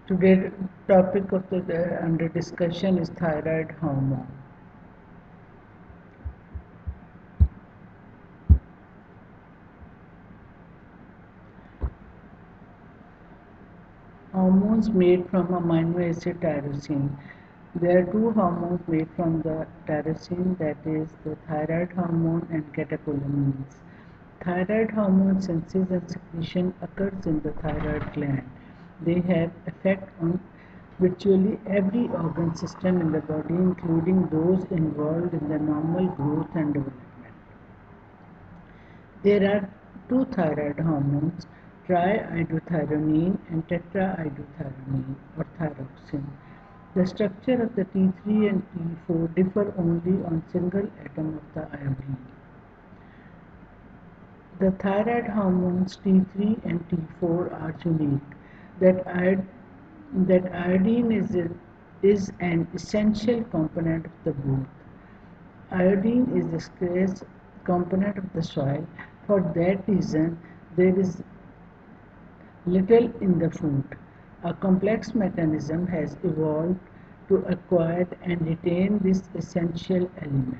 Today topic of the under discussion is thyroid hormone. Hormones made from amino acid tyrosine. There are two hormones made from the tyrosine, that is the thyroid hormone and catecholamines. Thyroid hormone synthesis and secretion occurs in the thyroid gland. They have effect on virtually every organ system in the body, including those involved in the normal growth and development. There are two thyroid hormones, triiodothyronine and tetraiodothyronine or thyroxine. The structure of the T3 and T4 differ only on single atom of the iodine. The thyroid hormones T3 and T4 are unique. That, that iodine is an essential component of the both. Iodine is the scarce component of the soil. For that reason, there is little in the food. A complex mechanism has evolved to acquire and retain this essential element.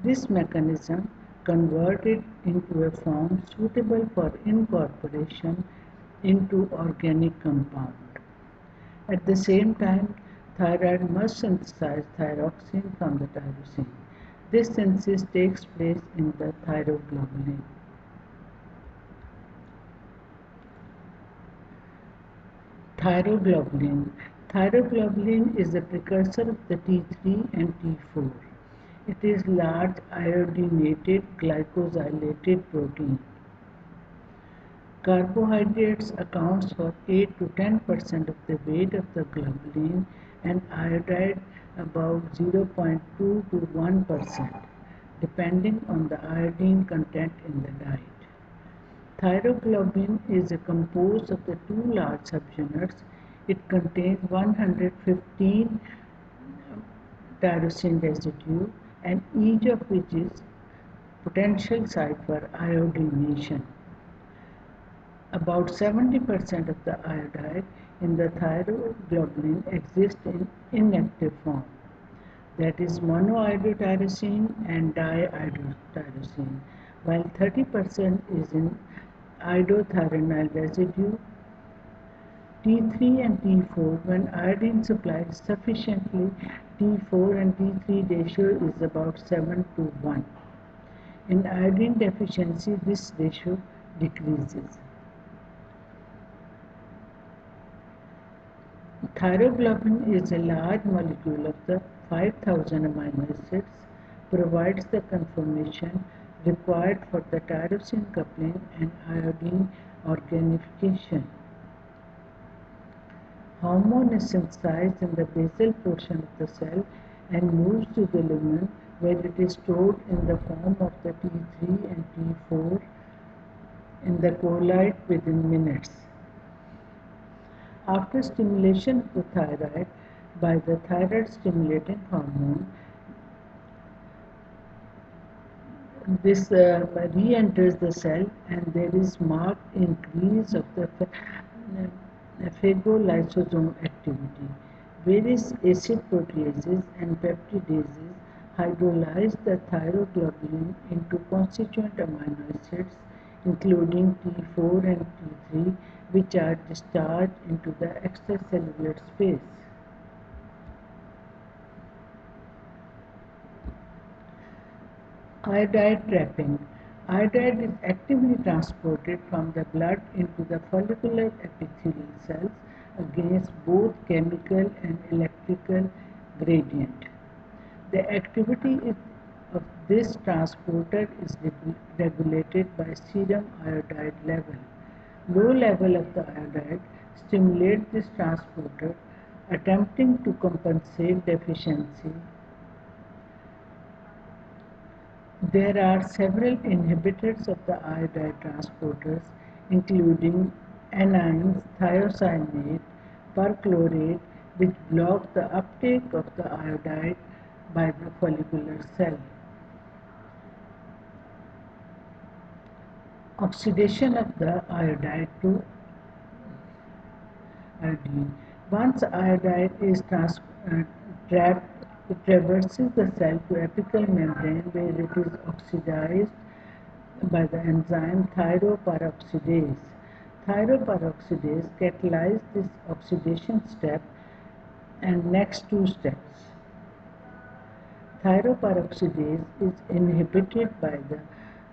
This mechanism converts it into a form suitable for incorporation into organic compound. At the same time, thyroid must synthesize thyroxine from the tyrosine. This synthesis takes place in the thyroglobulin. Thyroglobulin. Thyroglobulin is the precursor of the T3 and T4. It is large iodinated glycosylated protein. Carbohydrates accounts for 8 to 10% of the weight of the globulin and iodide about 0.2 to 1%, depending on the iodine content in the diet. Thyroglobulin is composed of the two large subunits. It contains 115 tyrosine residue, and each of which is potential site for iodination. About 70% of the iodide in the thyroglobulin exists in inactive form, that is monoiodotyrosine and diiodotyrosine, while 30% is in iodothyronal residue. T3 and T4, when iodine supplies sufficiently, T4 and T3 ratio is about 7 to 1. In iodine deficiency, this ratio decreases. Thyroglobulin is a large molecule of the 5000 amino acids, provides the conformation required for the tyrosine coupling and iodine organification. Hormone is synthesized in the basal portion of the cell and moves to the lumen, where it is stored in the form of the T3 and T4 in the colloid within minutes. After stimulation of the thyroid by the thyroid stimulating hormone, this re-enters the cell and there is marked increase of the phagolysosome activity. Various acid proteases and peptidases hydrolyze the thyroglobulin into constituent amino acids, including T4 and T3, which are discharged into the extracellular space. Iodide trapping. Iodide is actively transported from the blood into the follicular epithelial cells against both chemical and electrical gradient. The activity of this transporter is regulated by serum iodide level. Low level of the iodide stimulates this transporter, attempting to compensate deficiency. There are several inhibitors of the iodide transporters, including anions, thiocyanate, perchlorate, which block the uptake of the iodide by the follicular cell. Oxidation of the iodide to iodine. Once iodide is trapped, it traverses the cell to apical membrane where it is oxidized by the enzyme thyroperoxidase. Thyroperoxidase catalyzes this oxidation step and next two steps. Thyroperoxidase is inhibited by the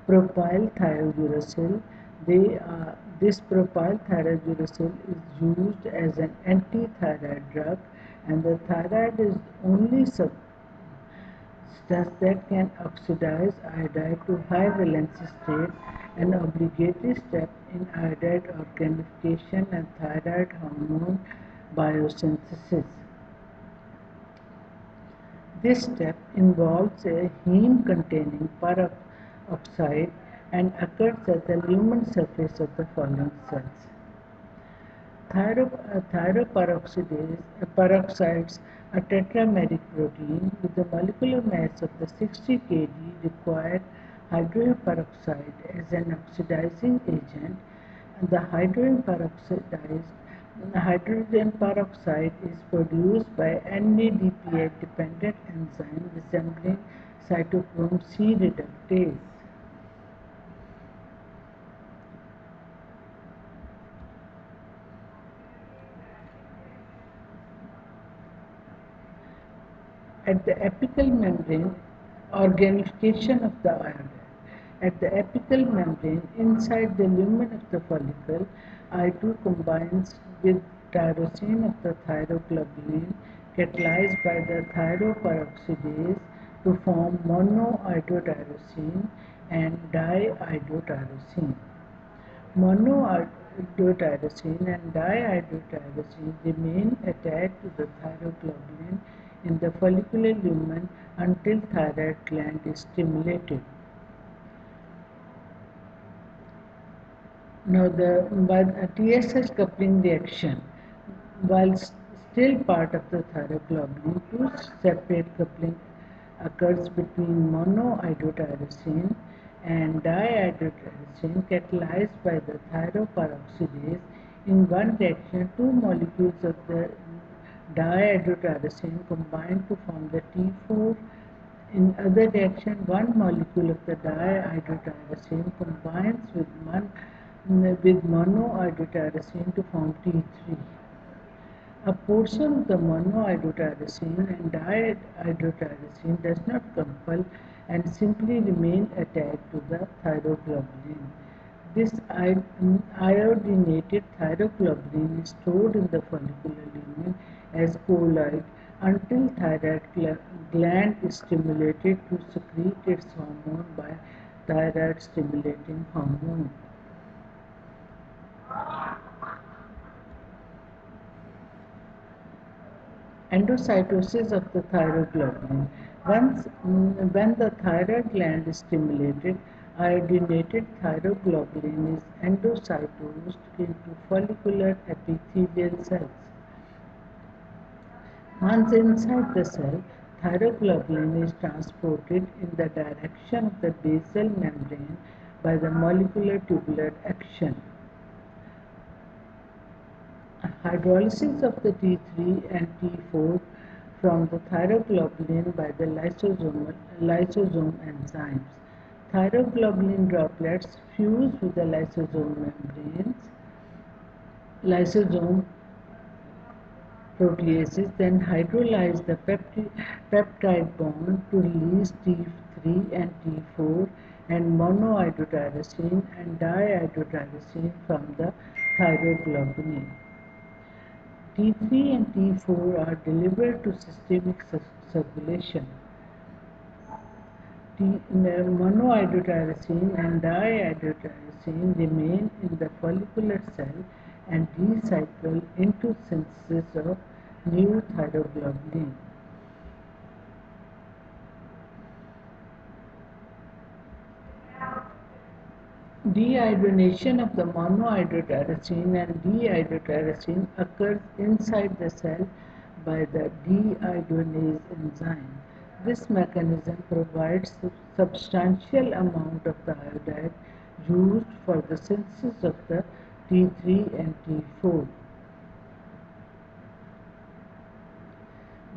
propylthiouracil. This propylthiouracil is used as an anti-thyroid drug, and the thyroid is the only substance that can oxidize iodide to high valency state, an obligatory step in iodide organification and thyroid hormone biosynthesis. This step involves a heme-containing peroxide and occurs at the lumen surface of the following cells. Peroxides a tetrameric protein with the molecular mass of the 60 kg required hydrogen peroxide as an oxidizing agent, and the hydrogen peroxide is produced by NADPH dependent enzyme resembling cytochrome C reductase. At the apical membrane, organification of the iodide. At the apical membrane, inside the lumen of the follicle, I2 combines with tyrosine of the thyroglobulin, catalyzed by the thyroperoxidase to form monoiodotyrosine and diiodotyrosine. Monoiodotyrosine and diiodotyrosine remain attached to the thyroglobulin in the follicular lumen until thyroid gland is stimulated. Now, by the TSH coupling reaction, while still part of the thyroglobulin, two separate coupling occurs between monoiodotyrosine and diiodotyrosine catalyzed by the thyroperoxidase. In one reaction, two molecules of the diiodotyrosine combine to form the T4. In other reaction, one molecule of the diiodotyrosine combines with monoiodotyrosine to form T3. A portion of the monoiodotyrosine and diiodotyrosine does not couple and simply remain attached to the thyroglobulin. This iodinated thyroglobulin is stored in the follicular lumen as colloid until thyroid gland is stimulated to secrete its hormone by thyroid stimulating hormone. Endocytosis of the thyroglobulin. When the thyroid gland is stimulated, iodinated thyroglobulin is endocytosed into follicular epithelial cells. Once inside the cell, thyroglobulin is transported in the direction of the basal membrane by the molecular tubular action. Hydrolysis of the T3 and T4 from the thyroglobulin by the lysosome enzymes. Thyroglobulin droplets fuse with the lysosome proteases then hydrolyze the peptide bond to release T3 and T4 and monoiodotyrosine and diiodotyrosine from the thyroglobulin. T3 and T4 are delivered to systemic circulation. Monoiodotyrosine and diiodotyrosine remain in the follicular cell and recycle into synthesis of new thyroglobulin. Deiodination of the monoiodotyrosine and diiodotyrosine occurs inside the cell by the deiodinase enzyme. This mechanism provides a substantial amount of the iodide used for the synthesis of the T3 and T4.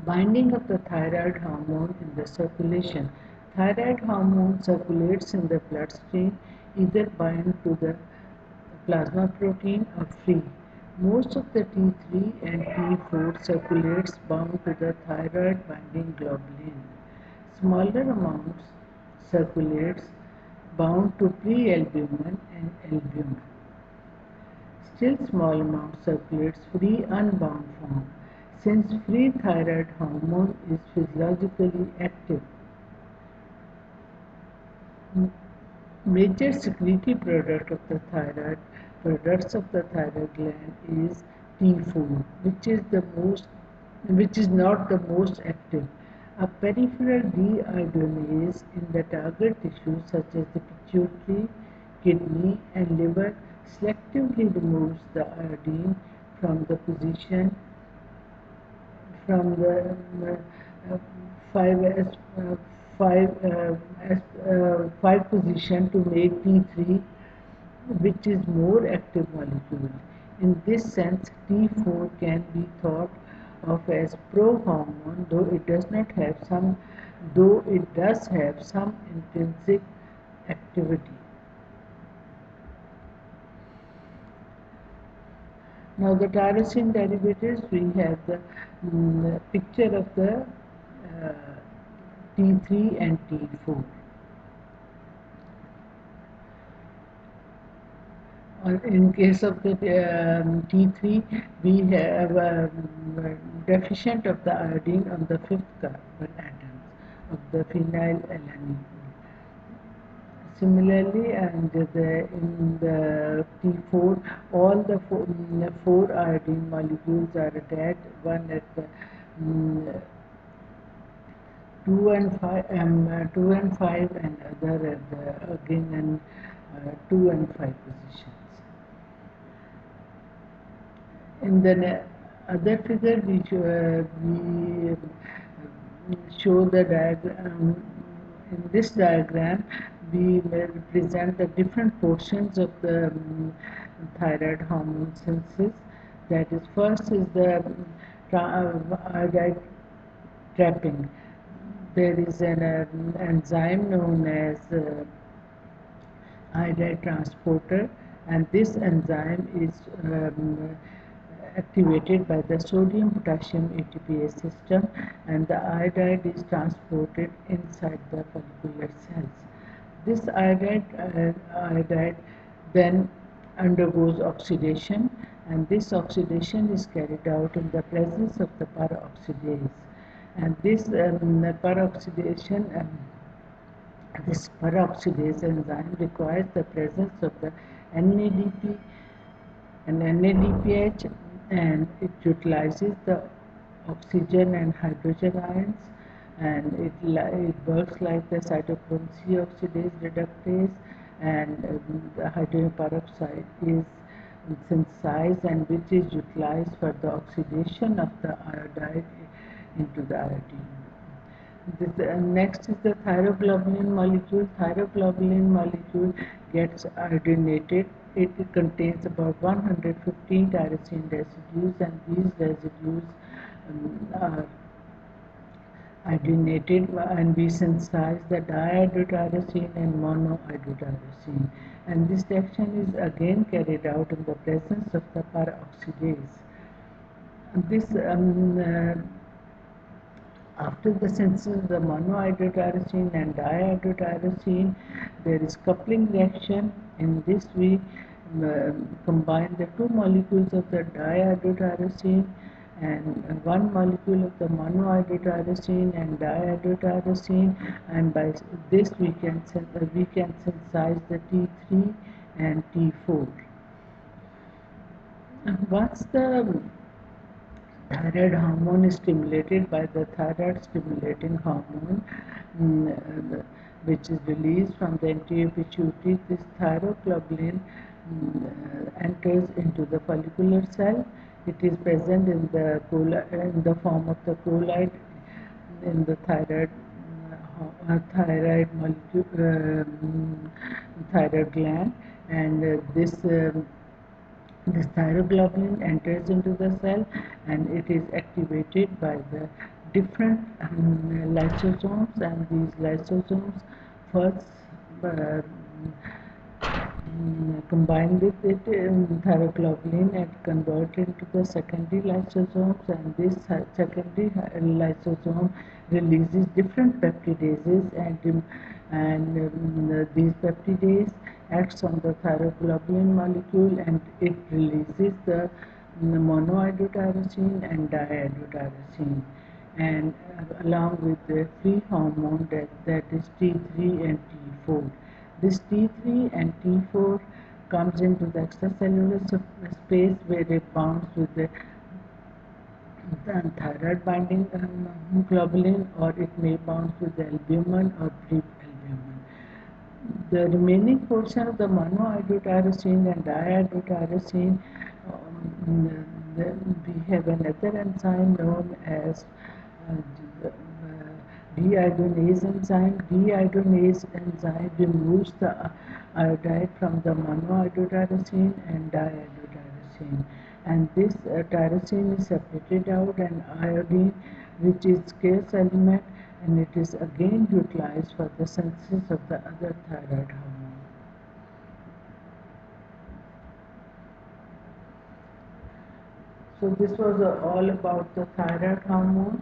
Binding of the thyroid hormone in the circulation. Thyroid hormone circulates in the bloodstream, either bind to the plasma protein or free. Most of the T3 and T4 circulates bound to the thyroid binding globulin. Smaller amounts circulates bound to prealbumin and albumin. Still small amount circulates free unbound form. Since free thyroid hormone is physiologically active, major secretory product of the thyroid products of the thyroid gland is T4, which is not the most active. A peripheral deiodinase in the target tissue such as the pituitary, kidney and liver selectively removes the iodine from the position from the uh, 5s 5 position to make T3, which is more active molecule. In this sense, T4 can be thought of as pro-hormone, though it does have some intrinsic activity. Now the tyrosine derivatives, we have the picture of the T3 and T4. In case of the T3, we have deficient of the iodine on the fifth carbon atoms of the phenylalanine. Similarly, in the T4, all the four iodine molecules are attached, one at the mm, 2 and 5 and other at the again and 2 and 5 positions. In the other figure, we show the diagram. In this diagram, we represent the different portions of the thyroid hormone synthesis. That is, first is the iodide trapping. There is an enzyme known as iodide transporter, and this enzyme is activated by the sodium potassium ATPase system, and the iodide is transported inside the follicular cells. This iodide then undergoes oxidation, and this oxidation is carried out in the presence of the peroxidase, and this peroxidase enzyme requires the presence of the NADP and NADPH, and it utilizes the oxygen and hydrogen ions, and it works like the cytochrome C oxidase reductase, and the hydrogen peroxide is synthesized and which is utilized for the oxidation of the iodide into the iodine. Next is the thyroglobulin molecule. Thyroglobulin molecule gets iodinated. It contains about 115 tyrosine residues, and these residues are iodinated, and we synthesize the diiodotyrosine and monoiodotyrosine. And this reaction is again carried out in the presence of the peroxidase. This After the synthesis of the monoiodotyrosine and diiodotyrosine, there is coupling reaction. In this, we combine the two molecules of the diiodotyrosine and one molecule of the monoiodotyrosine and diiodotyrosine, and by this we can synthesize the T3 and T4. Once the thyroid hormone is stimulated by the thyroid stimulating hormone, which is released from the anterior pituitary. This thyroglobulin enters into the follicular cell. It is present in the form of the colloid in the thyroid molecule, thyroid gland, and this thyroglobulin enters into the cell, and it is activated by the different lysosomes, and these lysosomes first uh, combine with it thyroglobulin and convert into the secondary lysosomes, and this secondary lysosome releases different peptidases, and these peptidase acts on the thyroglobulin molecule, and it releases the monoiodotyrosine and diiodotyrosine, and along with the free hormone that is T3 and T4. This T3 and T4 comes into the extracellular space where it bonds with the thyroid binding globulin, or it may bond with the albumin or pre-albumin. The remaining portion of the monoiodotyrosine and diiodotyrosine, we have another enzyme known as deiodinase enzyme. Deiodinase enzyme removes the iodide from the monoiodotyrosine and diiodotyrosine, and this tyrosine is separated out, and iodine, which is scarce element, and it is again utilized for the synthesis of the other thyroid hormone. So this was all about the thyroid hormone.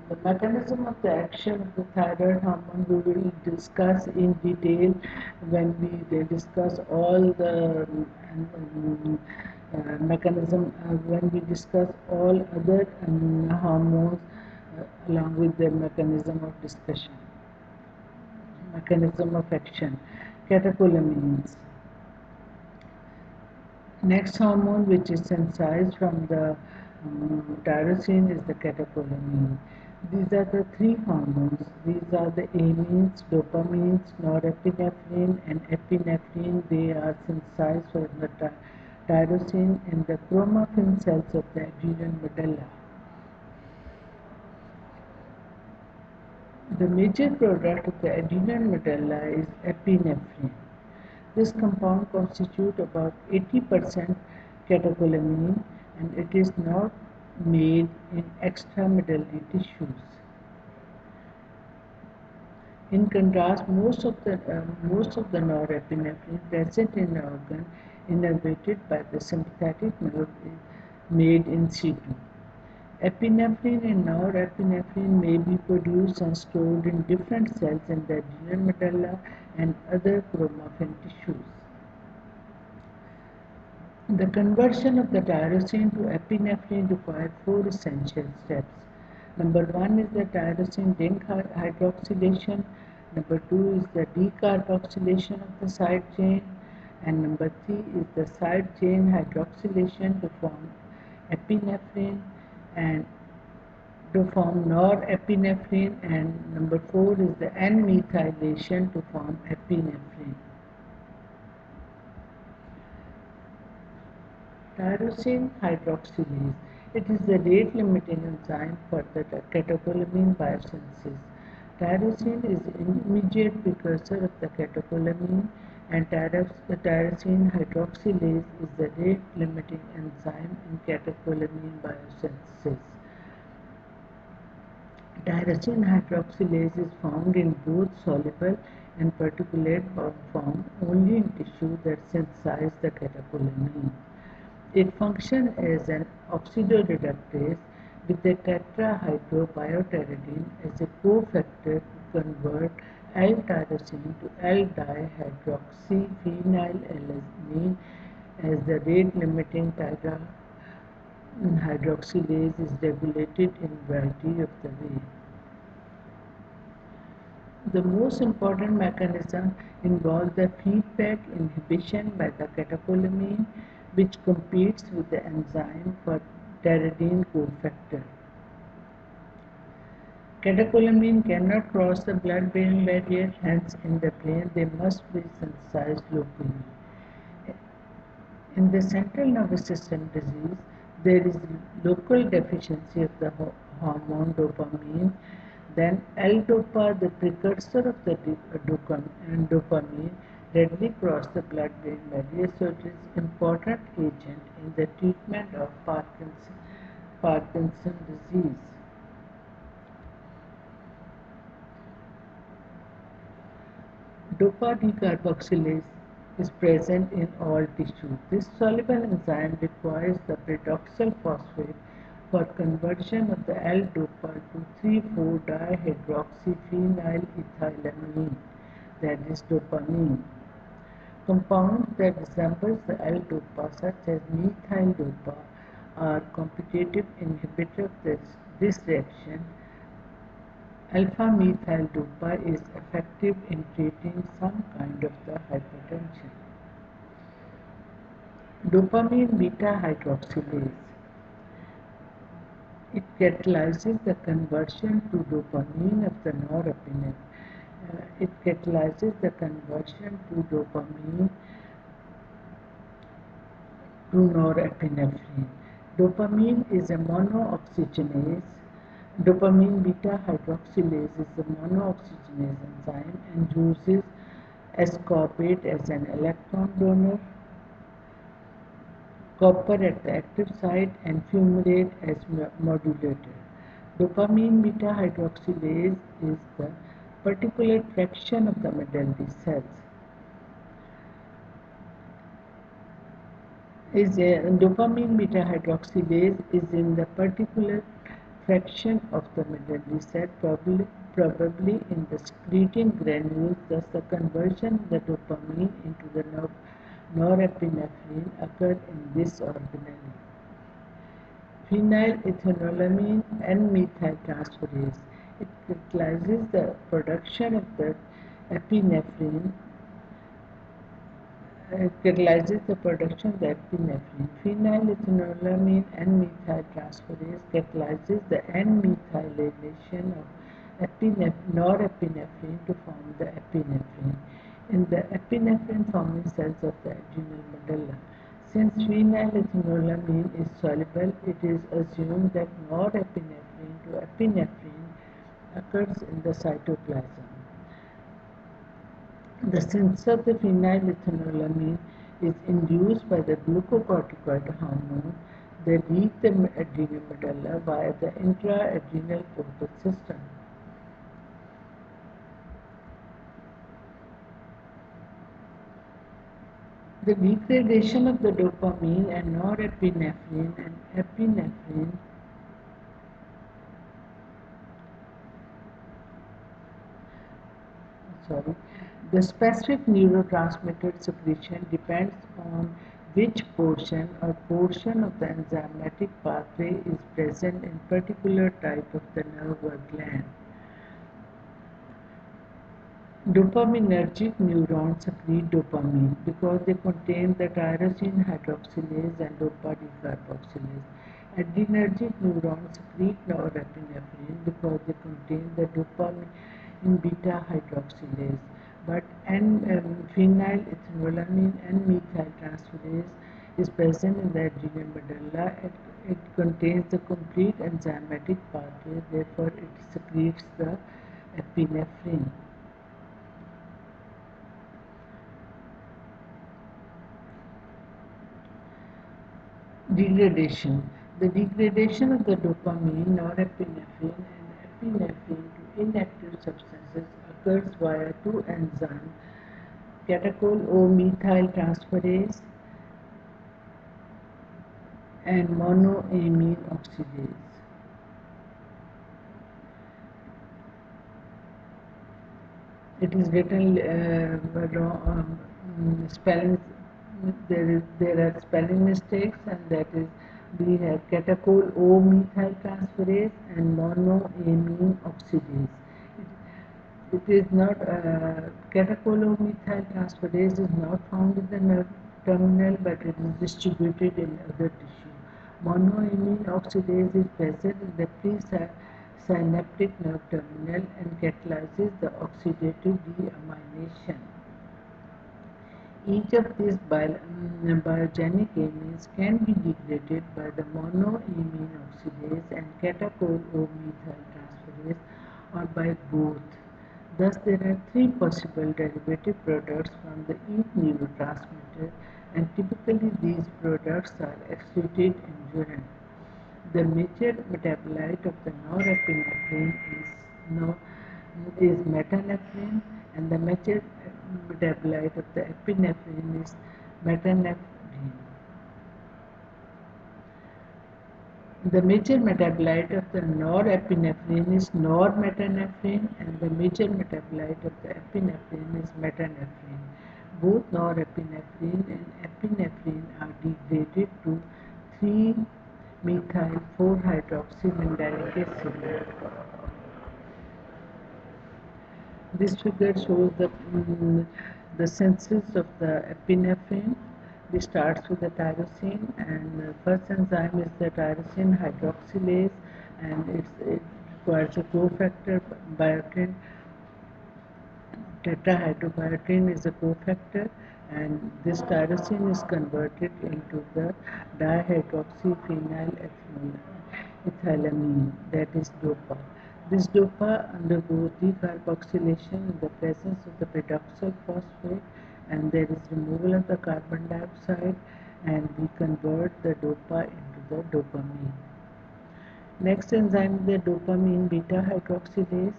The mechanism of the action of the thyroid hormone we will discuss in detail when we discuss all the mechanism, when we discuss all other hormones along with their mechanism of discussion, mechanism of action. Catecholamines. Next hormone which is synthesized from the tyrosine is the catecholamine. These are the three hormones. These are the amines, dopamines, norepinephrine and epinephrine. They are synthesized from the tyrosine in the chromaffin cells of the adrenal medulla. The major product of the adrenal medulla is epinephrine. This compound constitutes about 80% catecholamine, and it is not made in extramedullary tissues. In contrast, most of the norepinephrine present in the organ innervated by the sympathetic nerve is made in situ. Epinephrine and norepinephrine may be produced and stored in different cells in the adrenal medulla and other chromaffin tissues. The conversion of the tyrosine to epinephrine requires four essential steps. Number one is the tyrosine ring hydroxylation. Number two is the decarboxylation of the side chain. And number three is the side chain hydroxylation to form epinephrine and to form norepinephrine. And number four is the N-methylation to form epinephrine. Tyrosine hydroxylase. It is the rate-limiting enzyme for the catecholamine biosynthesis. Tyrosine is an immediate precursor of the catecholamine, and tyrosine hydroxylase is the rate-limiting enzyme in catecholamine biosynthesis. Tyrosine hydroxylase is found in both soluble and particulate form only in tissue that synthesize the catecholamine. It functions as an oxidoreductase with the tetrahydrobiopterin as a cofactor to convert L-tyrosine to L-dihydroxyphenylalanine, as the rate-limiting hydroxylase is regulated in a variety of the ways. The most important mechanism involves the feedback inhibition by the catecholamine, which competes with the enzyme for pteridine cofactor. Catecholamine cannot cross the blood-brain barrier, hence in the brain they must be synthesized locally. In the central nervous system disease, there is local deficiency of the hormone dopamine. Then L-dopa, the precursor of the dopamine, readily cross the blood-brain barrier, so it is an important agent in the treatment of Parkinson disease. Dopa-decarboxylase is present in all tissue. This soluble enzyme requires the pyridoxal phosphate for conversion of the L-dopa to 3,4-dihydroxyphenylethylamine, that is dopamine. Compounds that resemble the L-dopa, such as methyl-dopa, are competitive inhibitors of this reaction. Alpha-methyl-dopa is effective in treating some kind of the hypertension. Dopamine beta-hydroxylase. It catalyzes the conversion to dopamine of the norepinephrine. It catalyzes the conversion to dopamine to norepinephrine. Dopamine is a monooxygenase. Dopamine beta hydroxylase is a monooxygenase enzyme and uses ascorbate as an electron donor, copper at the active site, and fumarate as modulator. Dopamine beta hydroxylase is the particulate fraction of the medullary cells. Dopamine beta hydroxylase is in the particular fraction of the medullary cell, probably in the secreting granules. Thus, the conversion of the dopamine into the norepinephrine occurs in this organelle. Phenylethanolamine N-methyl transferase. It catalyzes the production of the epinephrine. Catalyzes the production of the epinephrine. Phenylethanolamine N-methyl transferase catalyzes the N-methylation of norepinephrine to form the epinephrine in the epinephrine forming cells of the adrenal medulla. Since phenylethanolamine is soluble, it is assumed that norepinephrine to epinephrine occurs in the cytoplasm. The synthesis of the phenylethanolamine is induced by the glucocorticoid hormone. They reach the adrenal medulla via the intra-adrenal portal system. The degradation of the dopamine and norepinephrine and epinephrine the specific neurotransmitter secretion depends on which portion or portion of the enzymatic pathway is present in particular type of the nerve or gland. Dopaminergic neurons secrete dopamine because they contain the tyrosine hydroxylase and dopa-decarboxylase. Adrenergic neurons secrete norepinephrine because they contain the dopamine beta hydroxylase. But phenylethanolamine and methyl transferase is present in the adrenal medulla. It contains the complete enzymatic pathway, therefore it secretes the epinephrine. Degradation. The degradation of the dopamine, norepinephrine, and epinephrine to inactive substances occurs via two enzymes, catechol O-methyl transferase and monoamine oxidase. It is written wrong spelling. There are spelling mistakes, and that is we have catechol O-methyl transferase and monoamine oxidase. It is not catechol O-methyl transferase is not found in the nerve terminal, but it is distributed in other tissue. Monoamine oxidase is present in the presynaptic nerve terminal and catalyzes the oxidative deamination. Each of these biogenic amines can be degraded by the monoamine oxidase and catechol O-methyl transferase or by both. Thus, there are three possible derivative products from the each neurotransmitter, and typically these products are excreted in urine. The major metabolite of the norepinephrine is metanephrine, and the major metabolite of the epinephrine is metanephrine. The major metabolite of the norepinephrine is normetanephrine, and the major metabolite of the epinephrine is metanephrine. Both norepinephrine and epinephrine are degraded to 3-methyl 4-hydroxymandelic acid. This figure shows the synthesis of the epinephrine. This starts with the tyrosine, and the first enzyme is the tyrosine hydroxylase, and it requires a cofactor biotin. Tetrahydrobiotin is a cofactor, and this tyrosine is converted into the dihydroxyphenylethylamine, that is DOPA. This DOPA undergoes decarboxylation in the presence of the pyridoxal phosphate, and there is removal of the carbon dioxide, and we convert the DOPA into the dopamine. Next enzyme is the dopamine beta hydroxylase.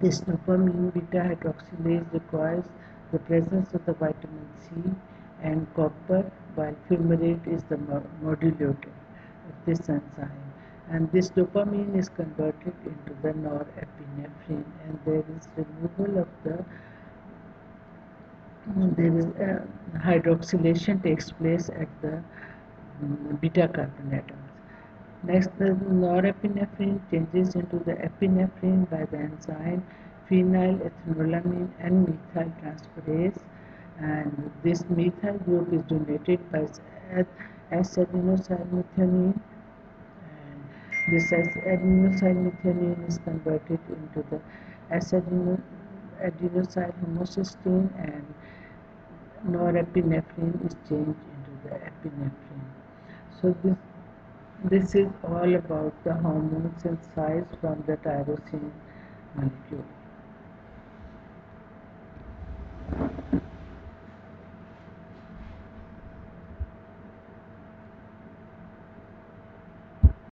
This dopamine beta hydroxylase requires the presence of the vitamin C and copper, while fumarate is the modulator of this enzyme. And this dopamine is converted into the norepinephrine, and there is removal of there is hydroxylation takes place at the beta carbon atoms. Next, the norepinephrine changes into the epinephrine by the enzyme phenylethanolamine and methyl transferase, and this methyl group is donated by S-adenosylmethionine, and this S-adenosylmethionine is converted into the S-adenosylhomocysteine, and norepinephrine is changed into the epinephrine. So this is all about the hormone synthesized from the tyrosine molecule.